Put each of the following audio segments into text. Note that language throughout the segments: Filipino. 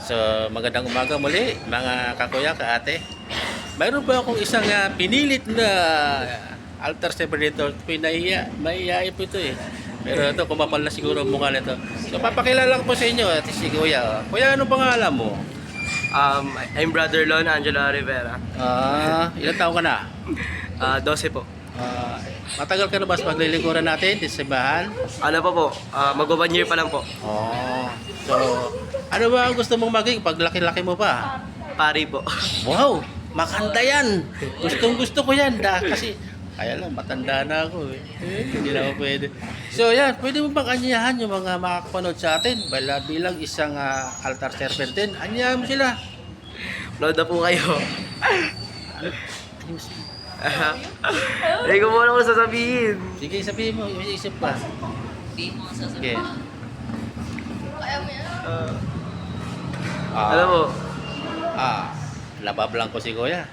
So, magandang umaga muli, mga kakuya, kaate. Mayroon ba akong isang pinilit na altar server dito? Maiiyain po ito eh. Pero ito, kumapal na siguro ang mukha nito. So, papakilala ko po sa inyo, at si Kuya. Kuya, ano pangalan mo? I'm Brother Lon Angelo Rivera. Ilang taon ka na? 12 po. Matagal ka na ba sa paglilingkuran natin, sa simbahan? Ano pa po? Mag-1 year pa lang po. So, ano ba ang gusto mong maging pag laki-laki mo pa? Pari po. Wow! Makanda yan! Gustong gusto ko yan. Kasi, kaya lang, matanda na ako eh. Hindi na ako pwede. So yan, pwede mo bang anyayahan yung mga makakapanood sa atin? Bilang isang altar servant din, anyayahan mo sila. Load na po kayo. Hindi ko muna kung sasabihin. Sige, sabihin mo, isip pa. Sige. Alam mo, Nabablang ko si Kuya.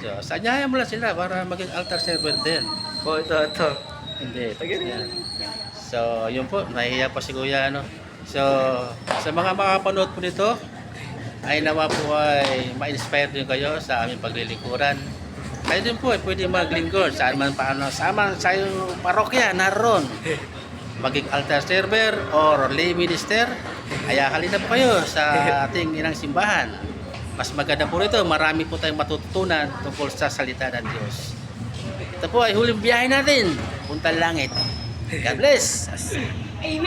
So, sanyayan mo lang sila para maging altar servant din. ito. Hindi, yan. So, yun po, nahihiya pa si Kuya, ano. So, sa mga makapanood po nito, ay nawa po ay ma-inspire din kayo sa aming paglilingkuran. Kayo din po ay pwede maglingkod saan man paano, sama sa iyong parokya, naroon. Maging altar server or lay minister, ay halina po kayo sa ating inang simbahan. Mas maganda po rito, marami po tayong matututunan tungkol sa salita ng Diyos. Ito po ay huling biyahe natin, puntang langit. God bless!